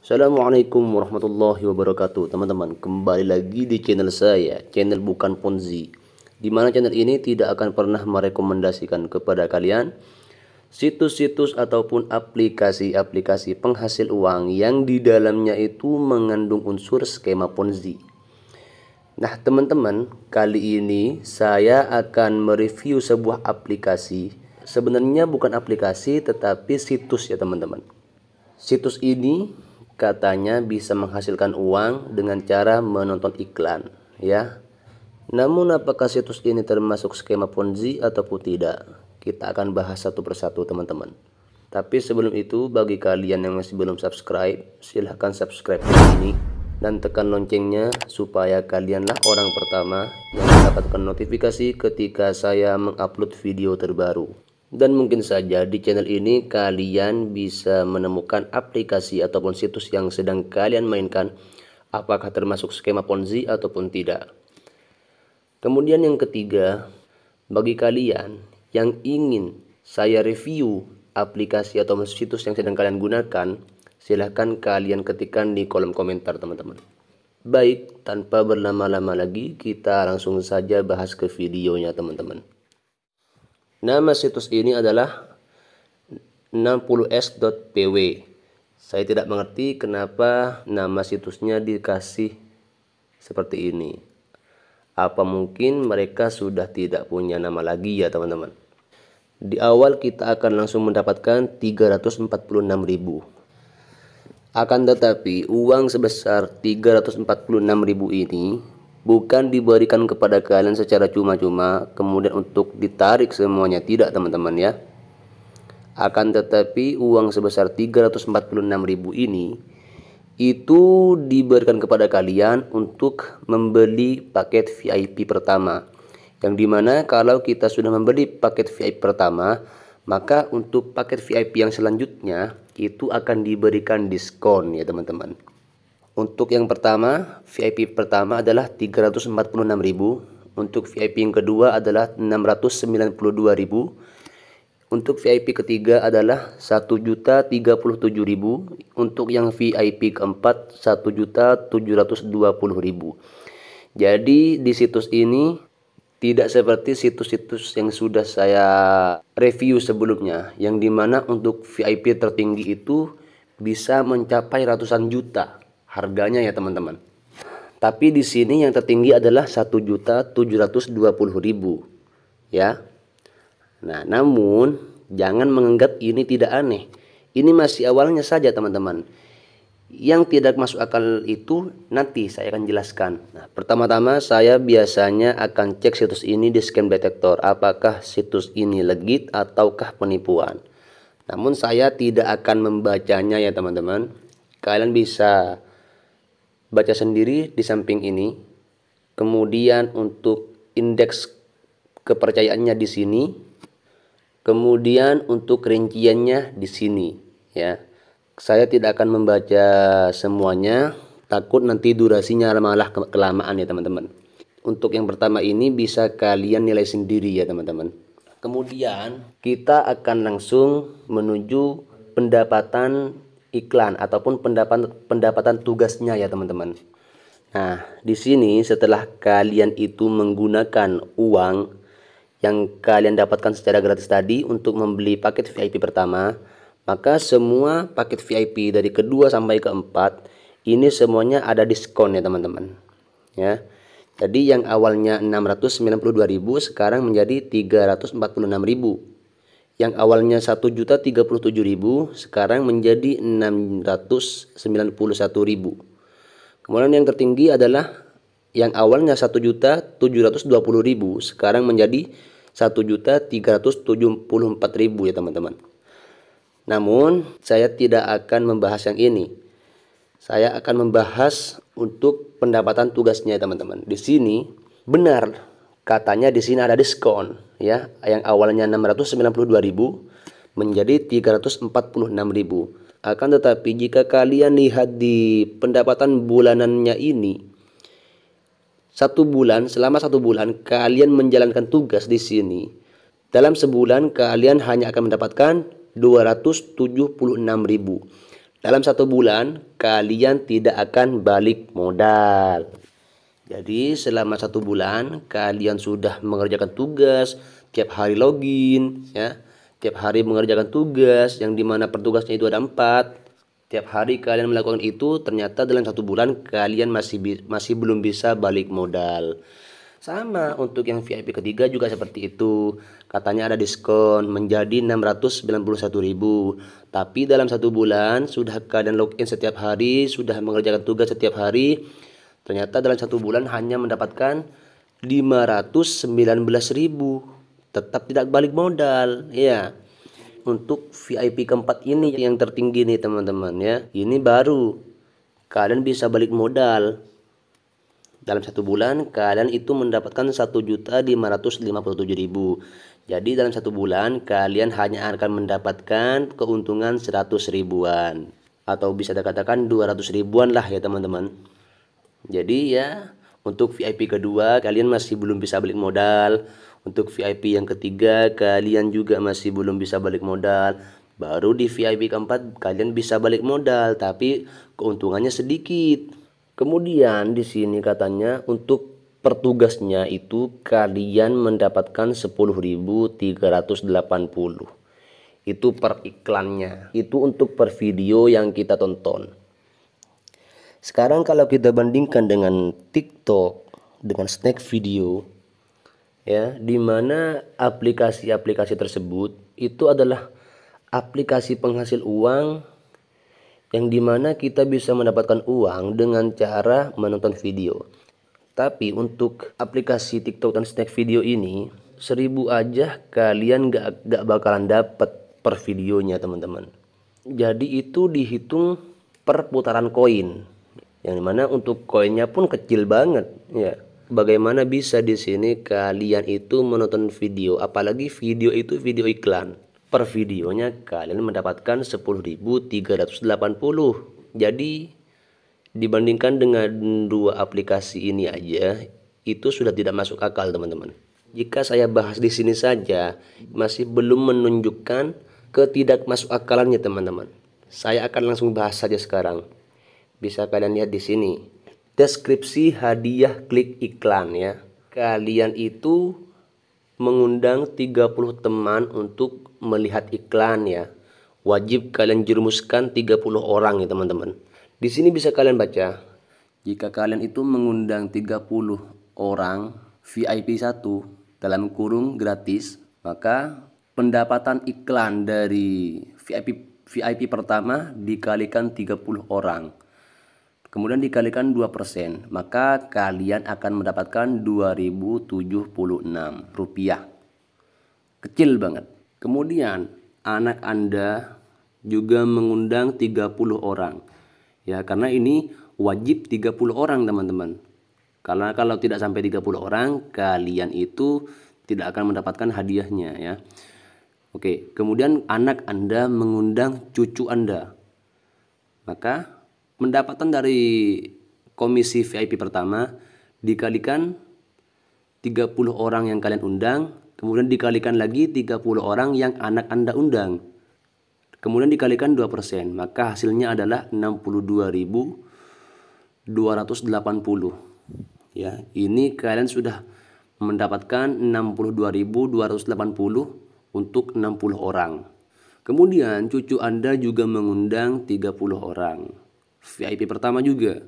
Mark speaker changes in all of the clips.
Speaker 1: Assalamualaikum warahmatullahi wabarakatuh. Teman-teman, kembali lagi di channel saya, channel Bukan Ponzi, di mana channel ini tidak akan pernah merekomendasikan kepada kalian situs-situs ataupun aplikasi-aplikasi penghasil uang yang di dalamnya itu mengandung unsur skema Ponzi. Nah teman-teman, kali ini saya akan mereview sebuah aplikasi. Sebenarnya bukan aplikasi tetapi situs ya teman-teman. Situs ini katanya bisa menghasilkan uang dengan cara menonton iklan ya. Namun apakah situs ini termasuk skema Ponzi ataupun tidak? Kita akan bahas satu persatu teman-teman. Tapi sebelum itu, bagi kalian yang masih belum subscribe, silahkan subscribe ini dan tekan loncengnya supaya kalianlah orang pertama yang mendapatkan notifikasi ketika saya mengupload video terbaru. Dan mungkin saja di channel ini kalian bisa menemukan aplikasi ataupun situs yang sedang kalian mainkan, apakah termasuk skema Ponzi ataupun tidak. Kemudian yang ketiga, bagi kalian yang ingin saya review aplikasi atau situs yang sedang kalian gunakan, silahkan kalian ketikkan di kolom komentar teman-teman. Baik, tanpa berlama-lama lagi, kita langsung saja bahas ke videonya teman-teman. Nama situs ini adalah 60s.pw. Saya tidak mengerti kenapa nama situsnya dikasih seperti ini. Apa mungkin mereka sudah tidak punya nama lagi ya teman-teman. Di awal kita akan langsung mendapatkan 346.000. Akan tetapi uang sebesar 346.000 ini bukan diberikan kepada kalian secara cuma-cuma kemudian untuk ditarik semuanya, tidak teman-teman ya. Akan tetapi uang sebesar 346.000 ini itu diberikan kepada kalian untuk membeli paket VIP pertama, yang dimana kalau kita sudah membeli paket VIP pertama, maka untuk paket VIP yang selanjutnya itu akan diberikan diskon ya teman-teman. Untuk yang pertama, VIP pertama adalah 346.000. Untuk VIP yang kedua adalah 692.000. Untuk VIP ketiga adalah 1.037.000. Untuk yang VIP keempat 1.720.000. Jadi di situs ini tidak seperti situs-situs yang sudah saya review sebelumnya, yang dimana untuk VIP tertinggi itu bisa mencapai ratusan juta harganya ya teman-teman. Tapi di sini yang tertinggi adalah 1.720.000 ya. Nah, namun jangan menganggap ini tidak aneh. Ini masih awalnya saja teman-teman. Yang tidak masuk akal itu nanti saya akan jelaskan. Nah, pertama-tama saya biasanya akan cek situs ini di scam detector, apakah situs ini legit ataukah penipuan. Namun saya tidak akan membacanya ya teman-teman. Kalian bisa baca sendiri di samping ini. Kemudian untuk indeks kepercayaannya di sini. Kemudian untuk rinciannya di sini ya. Saya tidak akan membaca semuanya, takut nanti durasinya malah kelamaan ya teman-teman. Untuk yang pertama ini bisa kalian nilai sendiri ya teman-teman. Kemudian kita akan langsung menuju pendapatan iklan ataupun pendapatan tugasnya ya teman-teman. Nah, di sini setelah kalian itu menggunakan uang yang kalian dapatkan secara gratis tadi untuk membeli paket VIP pertama, maka semua paket VIP dari kedua sampai keempat ini semuanya ada diskon ya teman-teman. Ya. Jadi yang awalnya 692.000 sekarang menjadi 346.000. Yang awalnya 1.037.000 sekarang menjadi 691.000. Kemudian yang tertinggi adalah yang awalnya 1.720.000 sekarang menjadi 1.374.000 ya teman-teman. Namun saya tidak akan membahas yang ini. Saya akan membahas untuk pendapatan tugasnya teman-teman. Di sini benar katanya di sini ada diskon ya, yang awalnya 692.000 menjadi 346.000. Akan tetapi jika kalian lihat di pendapatan bulanannya ini, selama satu bulan kalian menjalankan tugas di sini, dalam sebulan kalian hanya akan mendapatkan 276.000. dalam 1 bulan kalian tidak akan balik modal. Jadi selama 1 bulan kalian sudah mengerjakan tugas, tiap hari login ya, tiap hari mengerjakan tugas yang dimana pertugasnya itu ada 4. Tiap hari kalian melakukan itu, ternyata dalam 1 bulan kalian masih belum bisa balik modal. Sama untuk yang VIP ketiga juga seperti itu. Katanya ada diskon menjadi 691.000. Tapi dalam 1 bulan sudah kalian login setiap hari, sudah mengerjakan tugas setiap hari. Ternyata dalam 1 bulan hanya mendapatkan 519.000. Tetap tidak balik modal. Ya. Untuk VIP keempat ini yang tertinggi nih teman-teman ya. Ini baru kalian bisa balik modal. Dalam 1 bulan kalian itu mendapatkan 1.557.000. Jadi dalam 1 bulan kalian hanya akan mendapatkan keuntungan 100 ribuan. Atau bisa dikatakan 200 ribuan lah ya teman-teman. Jadi ya untuk VIP kedua kalian masih belum bisa balik modal. Untuk VIP yang ketiga kalian juga masih belum bisa balik modal. Baru di VIP keempat kalian bisa balik modal, tapi keuntungannya sedikit. Kemudian di sini katanya untuk pertugasnya itu kalian mendapatkan 10.380. Itu per iklannya. Itu untuk per video yang kita tonton. Sekarang kalau kita bandingkan dengan TikTok, dengan snack video ya, di mana aplikasi-aplikasi tersebut itu adalah aplikasi penghasil uang yang dimana kita bisa mendapatkan uang dengan cara menonton video. Tapi untuk aplikasi TikTok dan snack video ini 1.000 aja kalian gak bakalan dapat per videonya teman-teman. Jadi itu dihitung per putaran koin, yang dimana untuk koinnya pun kecil banget ya. Bagaimana bisa di sini kalian itu menonton video, apalagi video itu video iklan. Per videonya kalian mendapatkan 10.380. Jadi dibandingkan dengan dua aplikasi ini aja itu sudah tidak masuk akal teman-teman. Jika saya bahas di sini saja masih belum menunjukkan ketidakmasukakalannya teman-teman. Saya akan langsung bahas saja sekarang. Bisa kalian lihat di sini. Deskripsi hadiah klik iklan ya. Kalian itu mengundang 30 teman untuk melihat iklan ya. Wajib kalian jerumuskan 30 orang ya teman-teman. Di sini bisa kalian baca. Jika kalian itu mengundang 30 orang VIP 1 dalam kurung gratis, maka pendapatan iklan dari VIP pertama dikalikan 30 orang. Kemudian dikalikan 2%, maka kalian akan mendapatkan 2.076 rupiah. Kecil banget. Kemudian anak Anda juga mengundang 30 orang. Ya, karena ini wajib 30 orang teman-teman. Karena kalau tidak sampai 30 orang, kalian itu tidak akan mendapatkan hadiahnya ya. Oke, kemudian anak Anda mengundang cucu Anda. Maka pendapatan dari komisi VIP pertama dikalikan 30 orang yang kalian undang, kemudian dikalikan lagi 30 orang yang anak Anda undang. Kemudian dikalikan 2%, maka hasilnya adalah 62.280. Ya, ini kalian sudah mendapatkan 62.280 untuk 60 orang. Kemudian cucu Anda juga mengundang 30 orang. VIP pertama juga.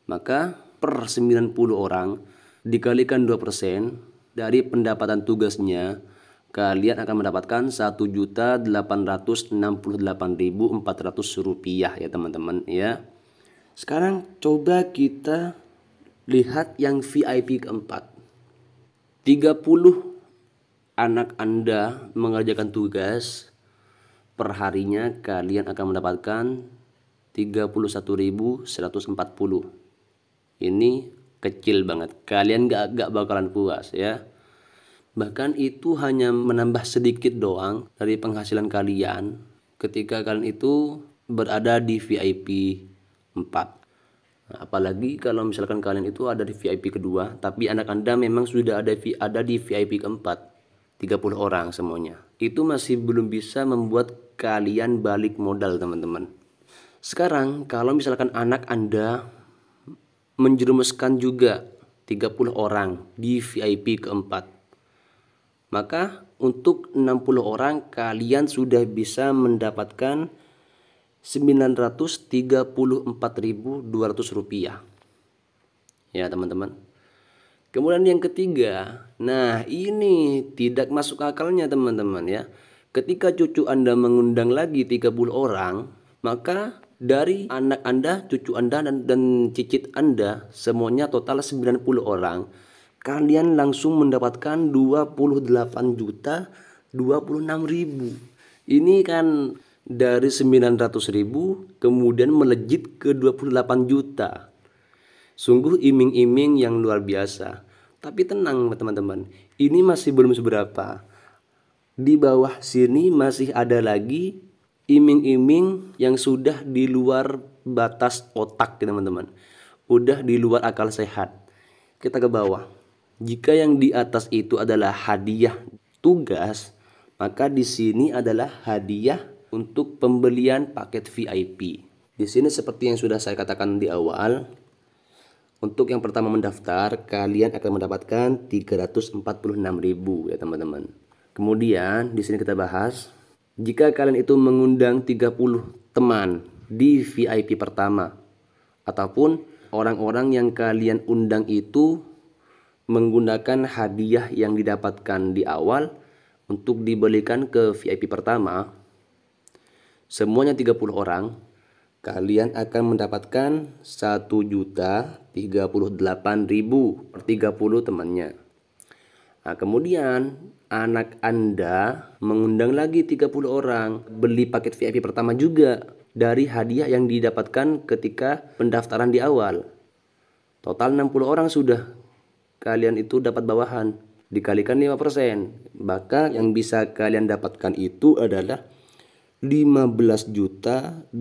Speaker 1: Maka per 90 orang dikalikan 2% dari pendapatan tugasnya, kalian akan mendapatkan 1.868.400 rupiah ya teman-teman ya. Sekarang coba kita lihat yang VIP keempat. 30 anak Anda mengerjakan tugas, perharinya kalian akan mendapatkan 31.140. Ini kecil banget. Kalian gak bakalan puas ya. Bahkan itu hanya menambah sedikit doang dari penghasilan kalian ketika kalian itu berada di VIP 4. Nah, apalagi kalau misalkan kalian itu ada di VIP kedua, tapi anak Anda memang sudah ada di VIP keempat. 30 orang semuanya. Itu masih belum bisa membuat kalian balik modal teman-teman. Sekarang kalau misalkan anak Anda menjerumuskan juga 30 orang di VIP keempat, maka untuk 60 orang kalian sudah bisa mendapatkan Rp934.200 ya teman-teman. Kemudian yang ketiga, nah ini tidak masuk akalnya teman-teman ya. Ketika cucu Anda mengundang lagi 30 orang, maka dari anak Anda, cucu Anda dan cicit Anda semuanya total 90 orang, kalian langsung mendapatkan 28.026.000. Ini kan dari 900.000 kemudian melejit ke 28 juta. Sungguh iming-iming yang luar biasa. Tapi tenang teman-teman, ini masih belum seberapa. Di bawah sini masih ada lagi iming-iming yang sudah di luar batas otak teman-teman. Udah di luar akal sehat. Kita ke bawah. Jika yang di atas itu adalah hadiah tugas, maka di sini adalah hadiah untuk pembelian paket VIP. Di sini seperti yang sudah saya katakan di awal, untuk yang pertama mendaftar, kalian akan mendapatkan 346.000 ya teman-teman. Kemudian di sini kita bahas, jika kalian itu mengundang 30 teman di VIP pertama, ataupun orang-orang yang kalian undang itu menggunakan hadiah yang didapatkan di awal untuk dibelikan ke VIP pertama, semuanya 30 orang, kalian akan mendapatkan 1.038.000 per 30 temannya. Nah, kemudian anak Anda mengundang lagi 30 orang, beli paket VIP pertama juga dari hadiah yang didapatkan ketika pendaftaran di awal. Total 60 orang sudah kalian itu dapat bawahan, dikalikan 5%, maka yang bisa kalian dapatkan itu adalah 15.570.000.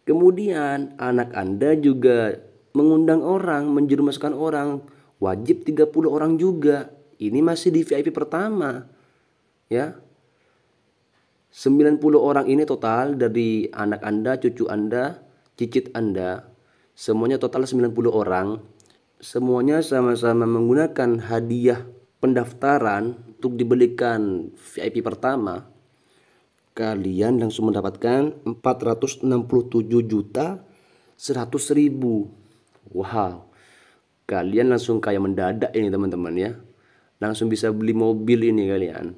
Speaker 1: Kemudian anak Anda juga mengundang orang, menjerumuskan orang, wajib 30 orang juga. Ini masih di VIP pertama. Ya. 90 orang ini total dari anak Anda, cucu Anda, cicit Anda. Semuanya total 90 orang. Semuanya sama-sama menggunakan hadiah pendaftaran untuk dibelikan VIP pertama, kalian langsung mendapatkan 467.100.000. Wow, kalian langsung kaya mendadak ini teman-teman ya. Langsung bisa beli mobil ini kalian.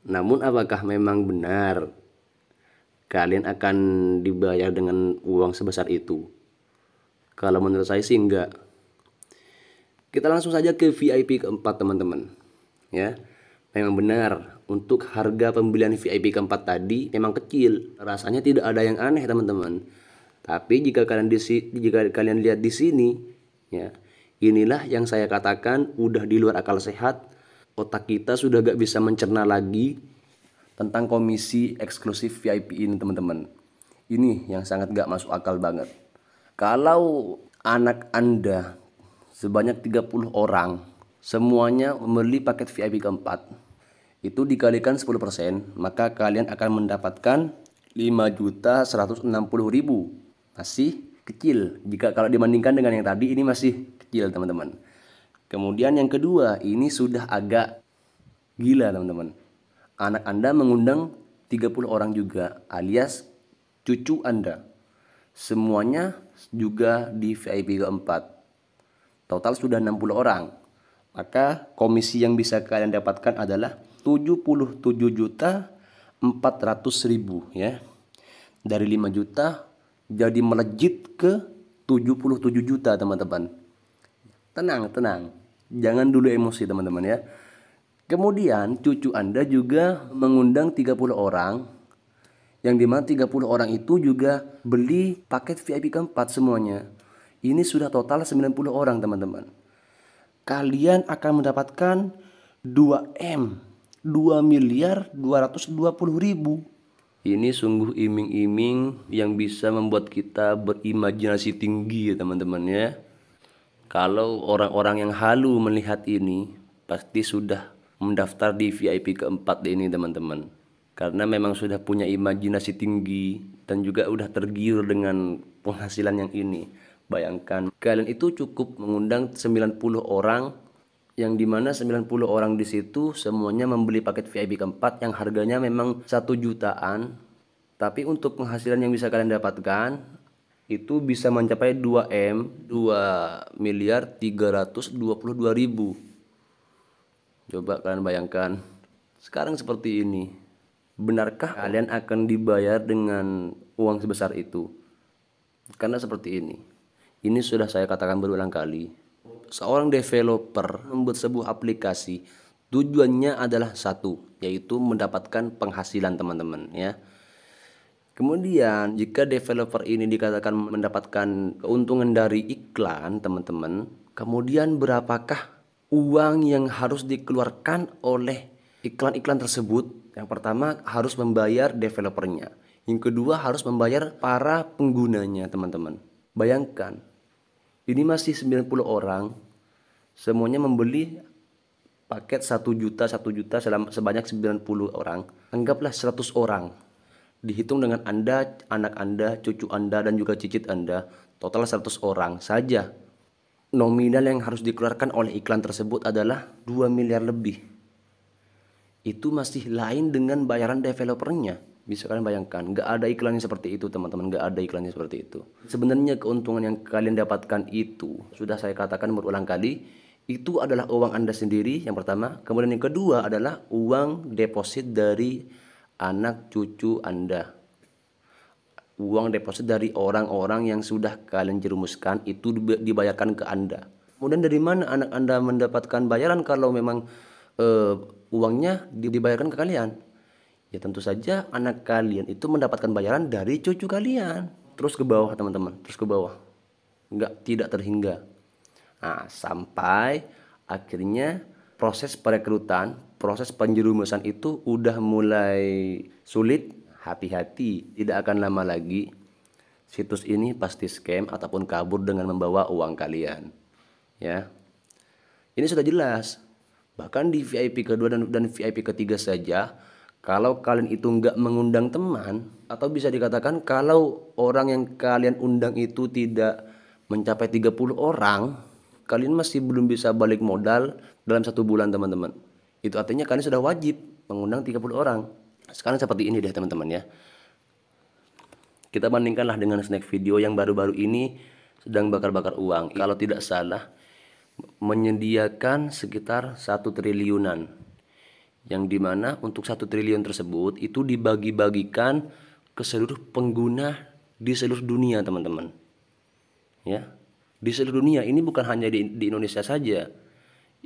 Speaker 1: Namun apakah memang benar kalian akan dibayar dengan uang sebesar itu? Kalau menurut saya sih enggak. Kita langsung saja ke VIP keempat teman-teman ya. Memang benar, untuk harga pembelian VIP keempat tadi memang kecil, rasanya tidak ada yang aneh teman-teman. Tapi jika kalian lihat di sini, ya, inilah yang saya katakan udah di luar akal sehat. Otak kita sudah gak bisa mencerna lagi tentang komisi eksklusif VIP ini teman-teman. Ini yang sangat gak masuk akal banget. Kalau anak Anda sebanyak 30 orang semuanya membeli paket VIP keempat, itu dikalikan 10%, maka kalian akan mendapatkan 5.160.000. Masih kecil jika kalau dibandingkan dengan yang tadi, ini masih kecil teman-teman. Kemudian yang kedua, ini sudah agak gila teman-teman. Anak Anda mengundang 30 orang juga, alias cucu Anda. Semuanya juga di VIP keempat. Total sudah 60 orang. Maka komisi yang bisa kalian dapatkan adalah 77.400.000 ya. Dari 5 juta jadi melejit ke 77 juta teman-teman. Tenang. Jangan dulu emosi teman-teman ya. Kemudian cucu Anda juga mengundang 30 orang, yang dimana 30 orang itu juga beli paket VIP keempat semuanya. Ini sudah total 90 orang teman-teman. Kalian akan mendapatkan 2M, 2.220.000. Ini sungguh iming-iming yang bisa membuat kita berimajinasi tinggi ya teman-teman ya. Kalau orang-orang yang halu melihat ini, pasti sudah mendaftar di VIP keempat ini teman-teman. Karena memang sudah punya imajinasi tinggi, dan juga udah tergiur dengan penghasilan yang ini. Bayangkan kalian itu cukup mengundang 90 orang, yang dimana 90 orang di situ semuanya membeli paket VIP keempat yang harganya memang 1 jutaan, tapi untuk penghasilan yang bisa kalian dapatkan itu bisa mencapai 2 M, 2.322.000. Coba kalian bayangkan sekarang seperti ini. Benarkah kalian akan dibayar dengan uang sebesar itu? Karena seperti ini. Ini sudah saya katakan berulang kali. Seorang developer membuat sebuah aplikasi, tujuannya adalah satu, yaitu mendapatkan penghasilan teman-teman ya. Kemudian jika developer ini dikatakan mendapatkan keuntungan dari iklan teman-teman, kemudian berapakah uang yang harus dikeluarkan oleh iklan-iklan tersebut? Yang pertama harus membayar developernya, yang kedua harus membayar para penggunanya teman-teman. Bayangkan, ini masih 90 orang, semuanya membeli paket 1 juta sebanyak 90 orang. Anggaplah 100 orang. Dihitung dengan Anda, anak Anda, cucu Anda, dan juga cicit Anda. Total 100 orang saja. Nominal yang harus dikeluarkan oleh iklan tersebut adalah 2 miliar lebih. Itu masih lain dengan bayaran developernya. Bisa kalian bayangkan, nggak ada iklannya seperti itu teman-teman, nggak ada iklannya seperti itu. Sebenarnya keuntungan yang kalian dapatkan itu, sudah saya katakan berulang kali, itu adalah uang Anda sendiri yang pertama. Kemudian yang kedua adalah uang deposit dari anak cucu Anda. Uang deposit dari orang-orang yang sudah kalian jerumuskan itu dibayarkan ke Anda. Kemudian dari mana anak Anda mendapatkan bayaran kalau memang uangnya dibayarkan ke kalian? Ya tentu saja anak kalian itu mendapatkan bayaran dari cucu kalian. Terus ke bawah teman-teman, terus ke bawah. Tidak terhingga. Nah, sampai akhirnya proses perekrutan, proses penjerumusan itu udah mulai sulit. Hati-hati, tidak akan lama lagi situs ini pasti scam ataupun kabur dengan membawa uang kalian. Ya, ini sudah jelas. Bahkan di VIP kedua dan VIP ketiga saja, kalau kalian itu nggak mengundang teman, atau bisa dikatakan kalau orang yang kalian undang itu tidak mencapai 30 orang, kalian masih belum bisa balik modal dalam 1 bulan teman-teman. Itu artinya kalian sudah wajib mengundang 30 orang. Sekarang seperti ini deh teman-teman ya. Kita bandingkanlah dengan snack video yang baru-baru ini sedang bakar-bakar uang. Kalau tidak salah menyediakan sekitar 1 triliunan. Yang dimana untuk 1 triliun tersebut itu dibagi-bagikan ke seluruh pengguna di seluruh dunia teman-teman. Ya, di seluruh dunia. Ini bukan hanya di Indonesia saja.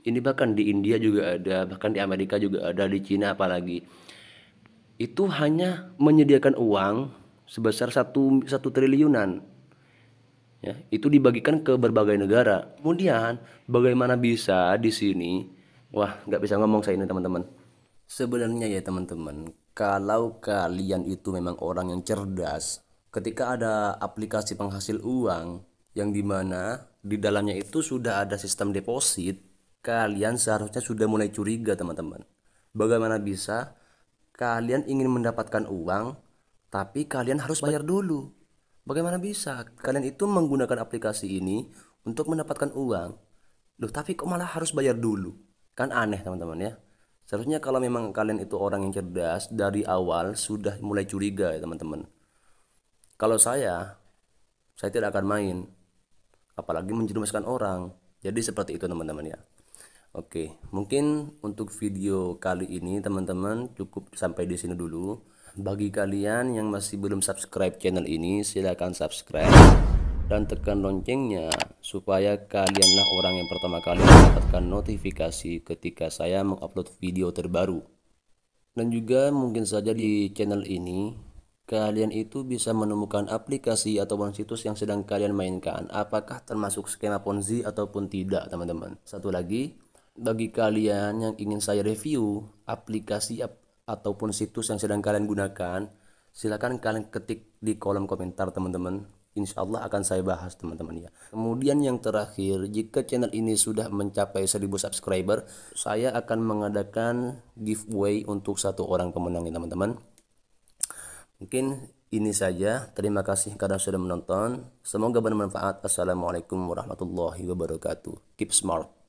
Speaker 1: Ini bahkan di India juga ada, bahkan di Amerika juga ada, di Cina apalagi. Itu hanya menyediakan uang sebesar 1 triliunan. Ya, itu dibagikan ke berbagai negara. Kemudian bagaimana bisa di sini? Wah, nggak bisa ngomong saya ini teman-teman. Sebenarnya ya teman-teman, kalau kalian itu memang orang yang cerdas, ketika ada aplikasi penghasil uang yang dimana di dalamnya itu sudah ada sistem deposit, kalian seharusnya sudah mulai curiga teman-teman. Bagaimana bisa kalian ingin mendapatkan uang, tapi kalian harus bayar dulu? Bagaimana bisa kalian itu menggunakan aplikasi ini untuk mendapatkan uang? Loh, tapi kok malah harus bayar dulu? Kan aneh teman-teman ya. Seharusnya kalau memang kalian itu orang yang cerdas, dari awal sudah mulai curiga ya teman-teman. Kalau saya tidak akan main, apalagi menjerumuskan orang. Jadi seperti itu teman-teman ya. Oke, mungkin untuk video kali ini teman-teman cukup sampai di sini dulu. Bagi kalian yang masih belum subscribe channel ini, silahkan subscribe dan tekan loncengnya supaya kalianlah orang yang pertama kali mendapatkan notifikasi ketika saya mengupload video terbaru. Dan juga mungkin saja di channel ini kalian itu bisa menemukan aplikasi ataupun situs yang sedang kalian mainkan, apakah termasuk skema Ponzi ataupun tidak teman-teman. Satu lagi, bagi kalian yang ingin saya review aplikasi ataupun situs yang sedang kalian gunakan, silakan kalian ketik di kolom komentar teman-teman. Insya Allah akan saya bahas teman-teman ya. Kemudian yang terakhir, jika channel ini sudah mencapai 1000 subscriber, saya akan mengadakan giveaway untuk 1 orang pemenang ya teman-teman. Mungkin Ini saja, terima kasih karena sudah menonton. Semoga bermanfaat. Assalamualaikum warahmatullahi wabarakatuh. Keep smart.